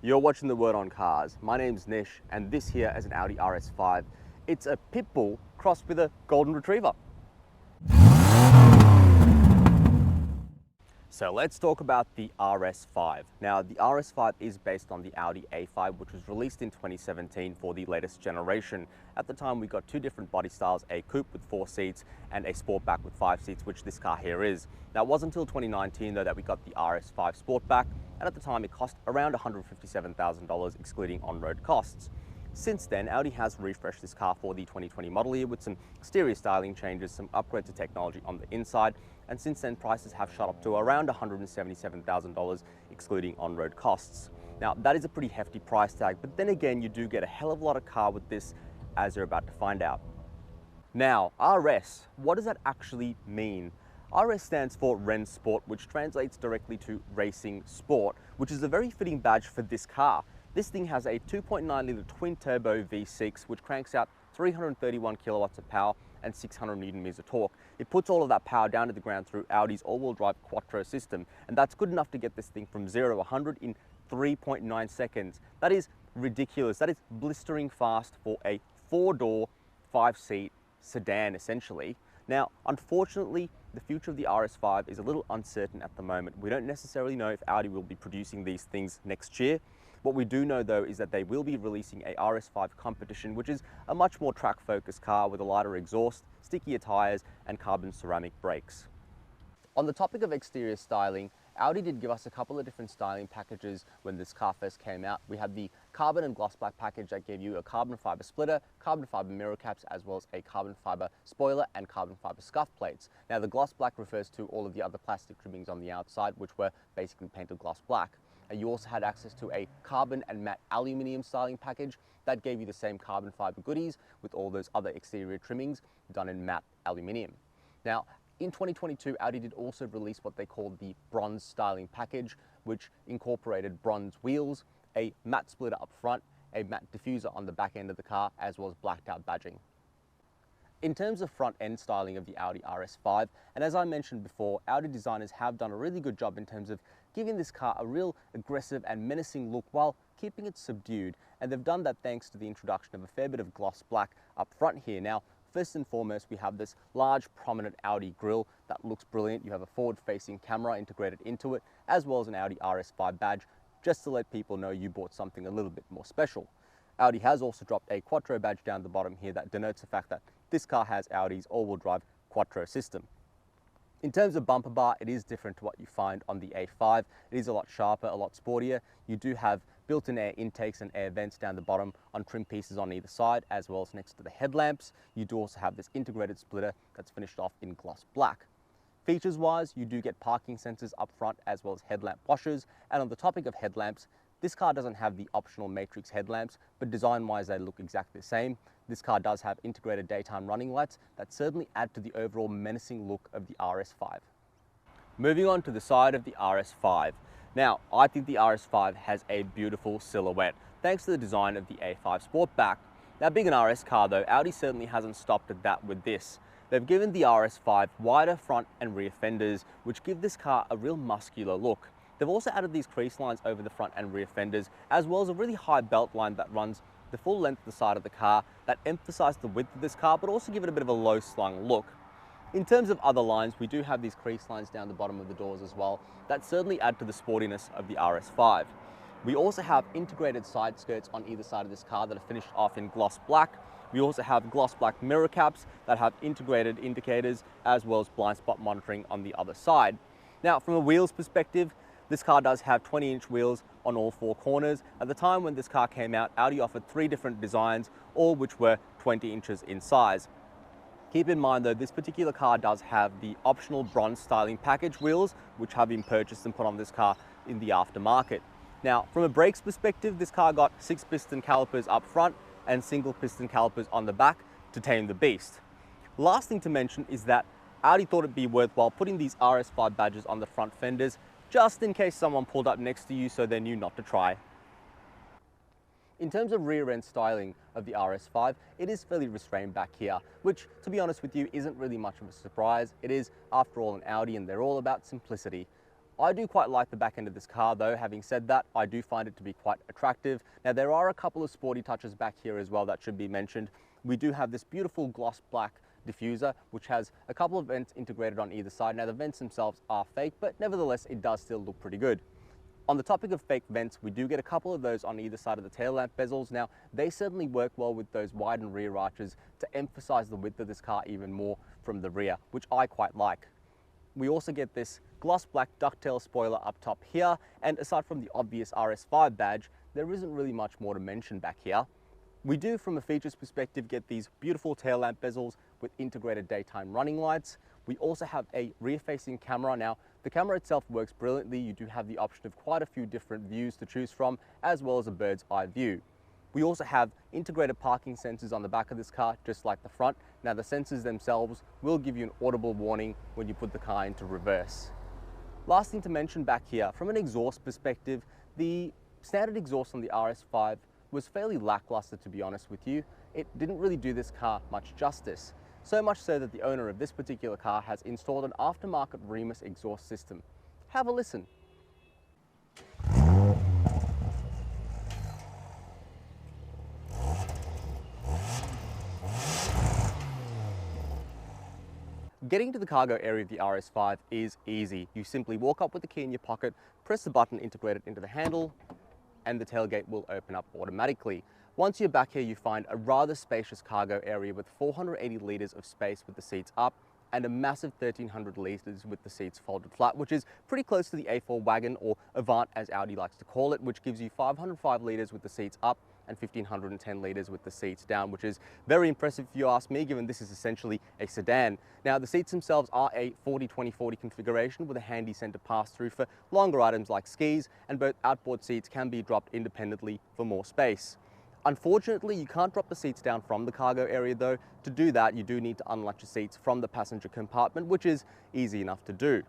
You're watching The Word on Cars. My name's Nish, and this here is an Audi RS5. It's a pit bull crossed with a golden retriever. So let's talk about the RS5. Now, the RS5 is based on the Audi A5, which was released in 2017 for the latest generation. At the time, we got two different body styles, a coupe with 4 seats and a Sportback with 5 seats, which this car here is. Now, it wasn't until 2019, though, that we got the RS5 Sportback, and at the time, it cost around $157,000, excluding on-road costs. Since then, Audi has refreshed this car for the 2020 model year with some exterior styling changes, some upgrades to technology on the inside, and since then prices have shot up to around $177,000, excluding on-road costs. Now, that is a pretty hefty price tag, but then again, you do get a hell of a lot of car with this, as you're about to find out. Now, RS, what does that actually mean? RS stands for Rennsport, which translates directly to Racing Sport, which is a very fitting badge for this car. This thing has a 2.9-litre twin-turbo V6, which cranks out 331 kilowatts of power and 600 Newton-meters of torque. It puts all of that power down to the ground through Audi's all-wheel drive quattro system, and that's good enough to get this thing from 0 to 100 in 3.9 seconds. That is ridiculous. That is blistering fast for a 4-door, 5-seat sedan, essentially. Now, unfortunately, the future of the RS5 is a little uncertain at the moment. We don't necessarily know if Audi will be producing these things next year. What we do know, though, is that they will be releasing a RS5 competition, which is a much more track-focused car with a lighter exhaust, stickier tyres, and carbon ceramic brakes. On the topic of exterior styling, Audi did give us a couple of different styling packages when this car first came out. We had the carbon and gloss black package that gave you a carbon fiber splitter, carbon fiber mirror caps, as well as a carbon fiber spoiler and carbon fiber scuff plates. Now, the gloss black refers to all of the other plastic trimmings on the outside, which were basically painted gloss black. And you also had access to a carbon and matte aluminium styling package that gave you the same carbon fiber goodies with all those other exterior trimmings done in matte aluminium. Now, in 2022, Audi did also release what they called the bronze styling package, which incorporated bronze wheels, a matte splitter up front, a matte diffuser on the back end of the car, as well as blacked out badging. In terms of front end styling of the Audi RS5, and as I mentioned before, Audi designers have done a really good job in terms of giving this car a real aggressive and menacing look while keeping it subdued. And they've done that thanks to the introduction of a fair bit of gloss black up front here. Now, first and foremost, we have this large prominent Audi grille that looks brilliant. You have a forward-facing camera integrated into it, as well as an Audi RS5 badge, just to let people know you bought something a little bit more special. Audi has also dropped a quattro badge down the bottom here that denotes the fact that this car has Audi's all-wheel drive quattro system. In terms of bumper bar, it is different to what you find on the A5. It is a lot sharper, a lot sportier. You do have built-in air intakes and air vents down the bottom on trim pieces on either side, as well as next to the headlamps. You do also have this integrated splitter that's finished off in gloss black. Features-wise, you do get parking sensors up front, as well as headlamp washers. And on the topic of headlamps, this car doesn't have the optional matrix headlamps, but design-wise they look exactly the same. This car does have integrated daytime running lights that certainly add to the overall menacing look of the RS5. Moving on to the side of the RS5. Now, I think the RS5 has a beautiful silhouette, thanks to the design of the A5 Sportback. Now, being an RS car though, Audi certainly hasn't stopped at that with this. They've given the RS5 wider front and rear fenders, which give this car a real muscular look. They've also added these crease lines over the front and rear fenders, as well as a really high belt line that runs the full length of the side of the car that emphasize the width of this car, but also give it a bit of a low slung look. In terms of other lines, we do have these crease lines down the bottom of the doors as well that certainly add to the sportiness of the RS5. We also have integrated side skirts on either side of this car that are finished off in gloss black. We also have gloss black mirror caps that have integrated indicators, as well as blind spot monitoring on the other side. Now, from a wheels perspective, this car does have 20-inch wheels on all 4 corners. At the time when this car came out, Audi offered 3 different designs, all which were 20 inches in size. Keep in mind though, this particular car does have the optional bronze styling package wheels, which have been purchased and put on this car in the aftermarket. Now, from a brakes perspective, this car got 6-piston calipers up front and single-piston calipers on the back to tame the beast. Last thing to mention is that Audi thought it'd be worthwhile putting these RS5 badges on the front fenders, just in case someone pulled up next to you so they knew not to try. In terms of rear end styling of the RS5, it is fairly restrained back here, which, to be honest with you, isn't really much of a surprise. It is, after all, an Audi and they're all about simplicity. I do quite like the back end of this car though. Having said that, I do find it to be quite attractive. Now there are a couple of sporty touches back here as well that should be mentioned. We do have this beautiful gloss black diffuser, which has a couple of vents integrated on either side. Now the vents themselves are fake, but nevertheless, it does still look pretty good. On the topic of fake vents, we do get a couple of those on either side of the tail lamp bezels. Now, they certainly work well with those widened rear arches to emphasize the width of this car even more from the rear, which I quite like. We also get this gloss black ducktail spoiler up top here, and aside from the obvious RS5 badge, there isn't really much more to mention back here. We do, from a features perspective, get these beautiful tail lamp bezels with integrated daytime running lights. We also have a rear-facing camera. Now, the camera itself works brilliantly. You do have the option of quite a few different views to choose from, as well as a bird's eye view. We also have integrated parking sensors on the back of this car, just like the front. Now, the sensors themselves will give you an audible warning when you put the car into reverse. Last thing to mention back here, from an exhaust perspective, the standard exhaust on the RS5 was fairly lackluster, to be honest with you. It didn't really do this car much justice. So much so that the owner of this particular car has installed an aftermarket Remus exhaust system. Have a listen. Getting to the cargo area of the RS5 is easy. You simply walk up with the key in your pocket, press the button integrated into the handle, and the tailgate will open up automatically. Once you're back here, you find a rather spacious cargo area with 480 litres of space with the seats up and a massive 1300 litres with the seats folded flat, which is pretty close to the A4 wagon, or Avant as Audi likes to call it, which gives you 505 litres with the seats up and 1510 litres with the seats down, which is very impressive if you ask me, given this is essentially a sedan. Now, the seats themselves are a 40-20-40 configuration with a handy centre pass-through for longer items like skis, and both outboard seats can be dropped independently for more space. Unfortunately, you can't drop the seats down from the cargo area though. To do that, you do need to unlatch the seats from the passenger compartment, which is easy enough to do.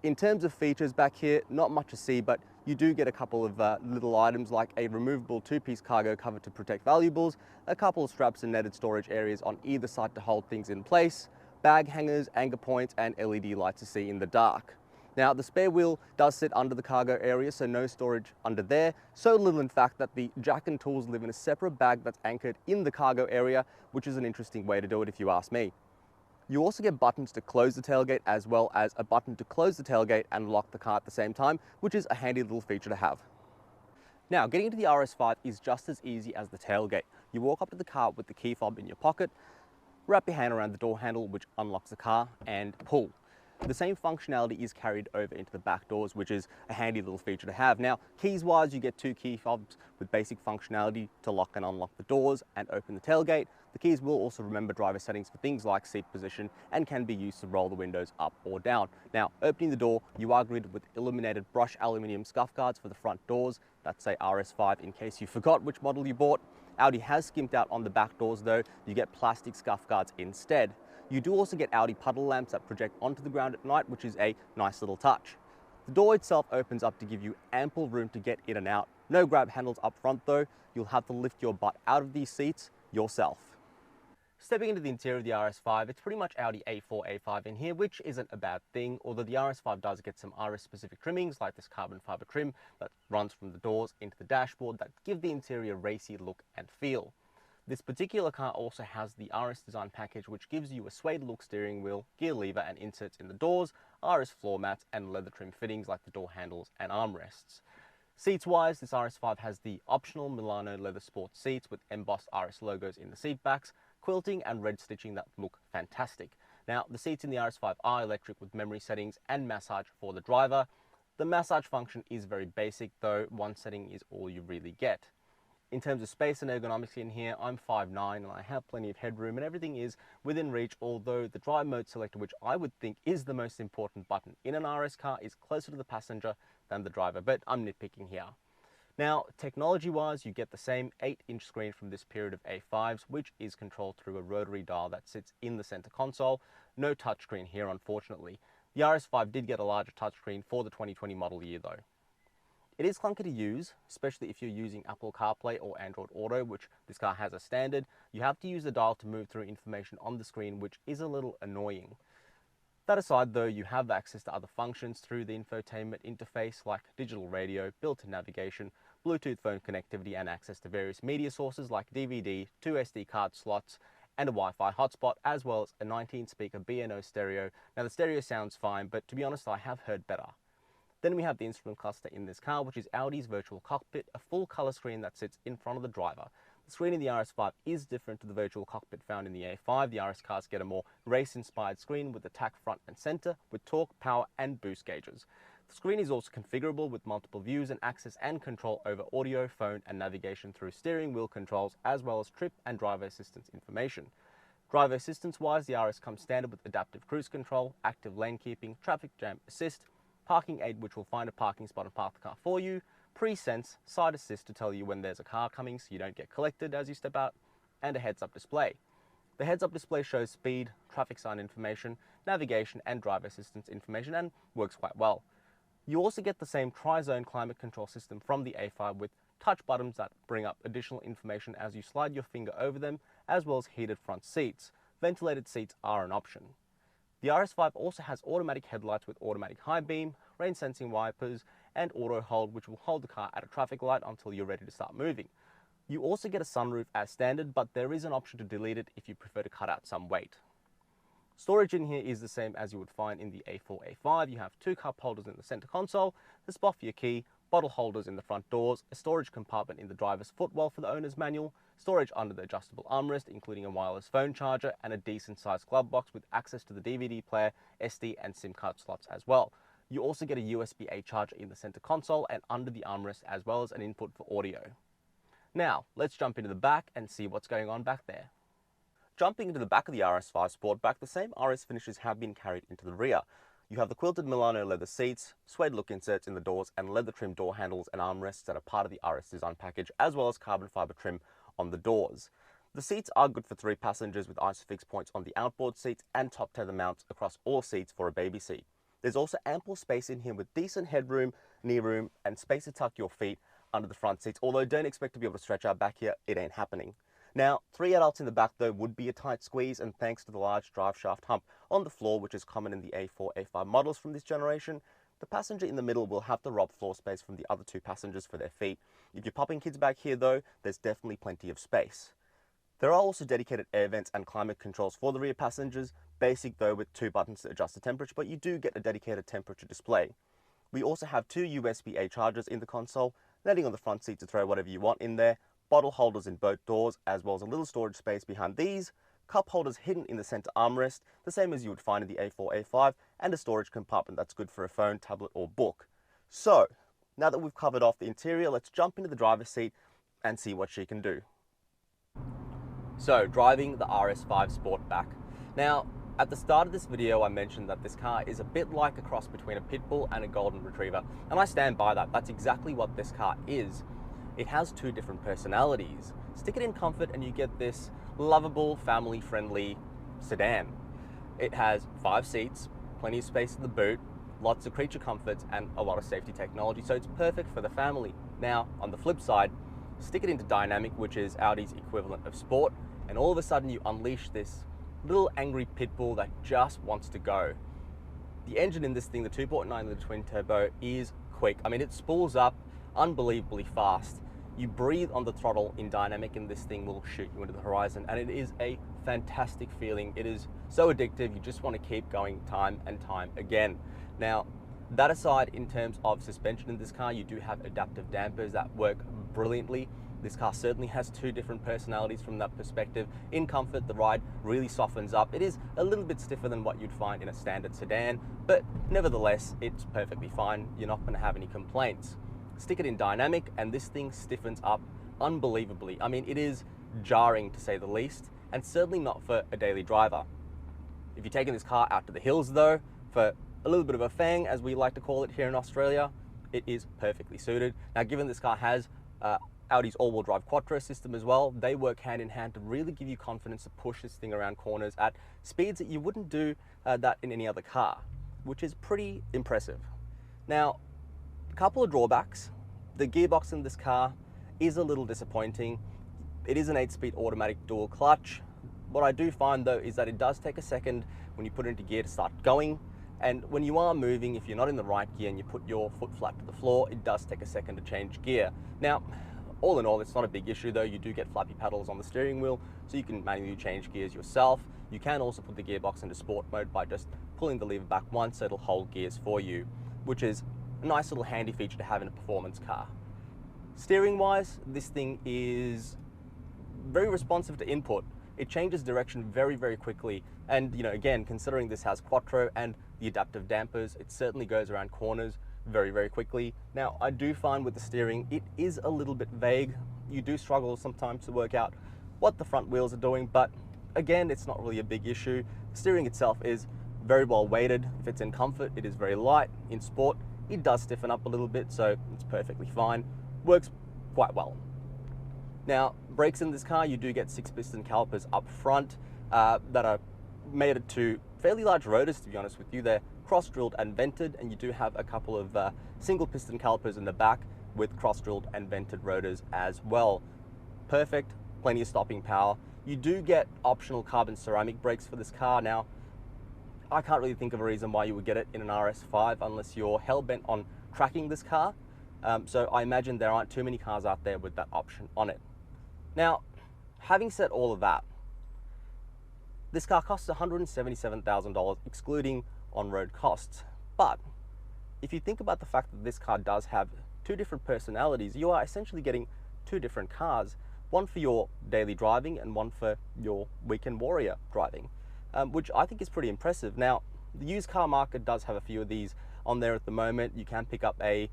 In terms of features back here, not much to see, but you do get a couple of little items like a removable two-piece cargo cover to protect valuables, a couple of straps and netted storage areas on either side to hold things in place, bag hangers, anchor points, and LED lights to see in the dark. Now, the spare wheel does sit under the cargo area, so no storage under there. So little, in fact, that the jack and tools live in a separate bag that's anchored in the cargo area, which is an interesting way to do it if you ask me. You also get buttons to close the tailgate, as well as a button to close the tailgate and lock the car at the same time, which is a handy little feature to have. Now, getting into the RS5 is just as easy as the tailgate. You walk up to the car with the key fob in your pocket, wrap your hand around the door handle, which unlocks the car, and pull. The same functionality is carried over into the back doors, which is a handy little feature to have. Now, keys-wise, you get two key fobs with basic functionality to lock and unlock the doors and open the tailgate. The keys will also remember driver settings for things like seat position and can be used to roll the windows up or down. Now, opening the door, you are greeted with illuminated brush aluminium scuff guards for the front doors. That say RS5 in case you forgot which model you bought. Audi has skimped out on the back doors though. You get plastic scuff guards instead. You do also get Audi puddle lamps that project onto the ground at night, which is a nice little touch. The door itself opens up to give you ample room to get in and out. No grab handles up front though. You'll have to lift your butt out of these seats yourself. Stepping into the interior of the RS5, it's pretty much Audi A4, A5 in here, which isn't a bad thing, although the RS5 does get some RS-specific trimmings, like this carbon fiber trim that runs from the doors into the dashboard that give the interior racy look and feel. This particular car also has the RS design package, which gives you a suede look steering wheel, gear lever and inserts in the doors, RS floor mats and leather trim fittings like the door handles and armrests. Seats wise, this RS5 has the optional Milano leather sports seats with embossed RS logos in the seat backs, quilting and red stitching that look fantastic. Now, the seats in the RS5 are electric with memory settings and massage for the driver. The massage function is very basic though, one setting is all you really get. In terms of space and ergonomics in here, I'm 5'9" and I have plenty of headroom and everything is within reach, although the drive mode selector, which I would think is the most important button in an RS car, is closer to the passenger than the driver, but I'm nitpicking here. Now, technology-wise, you get the same 8-inch screen from this period of A5s, which is controlled through a rotary dial that sits in the center console. No touchscreen here, unfortunately. The RS5 did get a larger touchscreen for the 2020 model year though. It is clunky to use, especially if you're using Apple CarPlay or Android Auto, which this car has as standard. You have to use the dial to move through information on the screen, which is a little annoying. That aside though, you have access to other functions through the infotainment interface like digital radio, built-in navigation, Bluetooth phone connectivity, and access to various media sources like DVD, 2 SD card slots, and a Wi-Fi hotspot, as well as a 19-speaker B&O stereo. Now the stereo sounds fine, but to be honest, I have heard better. Then we have the instrument cluster in this car, which is Audi's virtual cockpit, a full color screen that sits in front of the driver. The screen in the RS5 is different to the virtual cockpit found in the A5. The RS cars get a more race-inspired screen with the tack front and center, with torque, power, and boost gauges. The screen is also configurable with multiple views and access and control over audio, phone, and navigation through steering wheel controls, as well as trip and driver assistance information. Driver assistance-wise, the RS comes standard with adaptive cruise control, active lane keeping, traffic jam assist, parking aid which will find a parking spot and park the car for you, pre-sense, side assist to tell you when there's a car coming so you don't get collected as you step out, and a heads-up display. The heads-up display shows speed, traffic sign information, navigation, and driver assistance information, and works quite well. You also get the same tri-zone climate control system from the A5 with touch buttons that bring up additional information as you slide your finger over them, as well as heated front seats. Ventilated seats are an option. The RS5 also has automatic headlights with automatic high beam, rain sensing wipers, and auto hold, which will hold the car at a traffic light until you're ready to start moving. You also get a sunroof as standard, but there is an option to delete it if you prefer to cut out some weight. Storage in here is the same as you would find in the A4, A5. You have 2 cup holders in the center console, the spot for your key, bottle holders in the front doors, a storage compartment in the driver's footwell for the owner's manual, storage under the adjustable armrest, including a wireless phone charger, and a decent sized glove box with access to the DVD player, SD, and SIM card slots as well. You also get a USB-A charger in the center console and under the armrest, as well as an input for audio. Now, let's jump into the back and see what's going on back there. Jumping into the back of the RS5 Sportback, the same RS finishes have been carried into the rear. You have the quilted Milano leather seats, suede look inserts in the doors, and leather trim door handles and armrests that are part of the RS design package, as well as carbon fiber trim on the doors. The seats are good for 3 passengers with ISOFIX points on the outboard seats and top tether mounts across all seats for a baby seat. There's also ample space in here with decent headroom, knee room, and space to tuck your feet under the front seats, although don't expect to be able to stretch out back here, it ain't happening. Now, 3 adults in the back though would be a tight squeeze, and thanks to the large drive shaft hump on the floor, which is common in the A4, A5 models from this generation, the passenger in the middle will have to rob floor space from the other 2 passengers for their feet. If you're popping kids back here though, there's definitely plenty of space. There are also dedicated air vents and climate controls for the rear passengers, basic though with 2 buttons to adjust the temperature, but you do get a dedicated temperature display. We also have 2 USB-A chargers in the console, netting on the front seat to throw whatever you want in there, bottle holders in both doors, as well as a little storage space behind these, cup holders hidden in the center armrest, the same as you would find in the A4, A5, and a storage compartment that's good for a phone, tablet, or book. So, now that we've covered off the interior, let's jump into the driver's seat and see what she can do. So, driving the RS5 Sportback. Now, at the start of this video, I mentioned that this car is a bit like a cross between a pit bull and a golden retriever, and I stand by that. That's exactly what this car is. It has 2 different personalities. Stick it in comfort and you get this lovable, family-friendly sedan. It has 5 seats, plenty of space in the boot, lots of creature comforts, and a lot of safety technology, so it's perfect for the family. Now, on the flip side, stick it into dynamic, which is Audi's equivalent of sport, and all of a sudden you unleash this little angry pit bull that just wants to go. The engine in this thing, the 2.9 litre twin turbo, is quick. I mean, it spools up unbelievably fast. You breathe on the throttle in dynamic and this thing will shoot you into the horizon, and it is a fantastic feeling. It is so addictive, you just want to keep going time and time again. Now, that aside, in terms of suspension in this car, you do have adaptive dampers that work brilliantly. This car certainly has 2 different personalities from that perspective. In comfort, the ride really softens up. It is a little bit stiffer than what you'd find in a standard sedan, but nevertheless, it's perfectly fine. You're not going to have any complaints. Stick it in dynamic and this thing stiffens up unbelievably. I mean, it is jarring to say the least, and certainly not for a daily driver. If you're taking this car out to the hills though, for a little bit of a fang, as we like to call it here in Australia, it is perfectly suited. Now, given this car has Audi's all-wheel drive quattro system as well, they work hand in hand to really give you confidence to push this thing around corners at speeds that you wouldn't do that in any other car, which is pretty impressive. Now, a couple of drawbacks. The gearbox in this car is a little disappointing. It is an 8-speed automatic dual clutch. What I do find though is that it does take a second when you put it into gear to start going. And when you are moving, if you're not in the right gear and you put your foot flat to the floor, it does take a second to change gear. Now, all in all, it's not a big issue though. You do get flappy paddles on the steering wheel, so you can manually change gears yourself. You can also put the gearbox into sport mode by just pulling the lever back once, so it'll hold gears for you, which is a nice little handy feature to have in a performance car. Steering wise, this thing is very responsive to input. It changes direction very, very quickly. And again, considering this has quattro and the adaptive dampers, it certainly goes around corners very, very quickly. Now, I do find with the steering, it is a little bit vague. You do struggle sometimes to work out what the front wheels are doing, but again, it's not really a big issue. The steering itself is very well weighted. If it's in comfort, it is very light. In sport, it does stiffen up a little bit, so it's perfectly fine. Works quite well. Now, brakes in this car, you do get 6-piston calipers up front that are made to fairly large rotors, to be honest with you. They're cross-drilled and vented, and you do have a couple of single-piston calipers in the back with cross-drilled and vented rotors as well. Perfect, plenty of stopping power. You do get optional carbon ceramic brakes for this car. Now, I can't really think of a reason why you would get it in an RS5 unless you're hell-bent on tracking this car. So I imagine there aren't too many cars out there with that option on it. Now, having said all of that, this car costs $177,000 excluding on-road costs. But if you think about the fact that this car does have two different personalities, you are essentially getting two different cars, one for your daily driving and one for your weekend warrior driving, which I think is pretty impressive. Now, the used car market does have a few of these on there at the moment. You can pick up a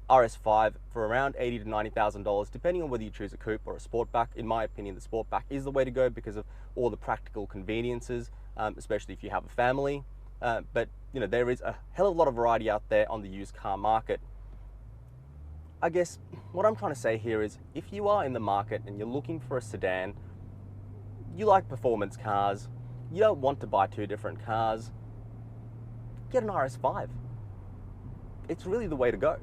RS5 for around $80,000 to $90,000, depending on whether you choose a coupe or a sportback. In my opinion, the sportback is the way to go because of all the practical conveniences, especially if you have a family. But there is a hell of a lot of variety out there on the used car market. I guess what I'm trying to say here is if you are in the market and you're looking for a sedan, you like performance cars, you don't want to buy two different cars, get an RS5. It's really the way to go.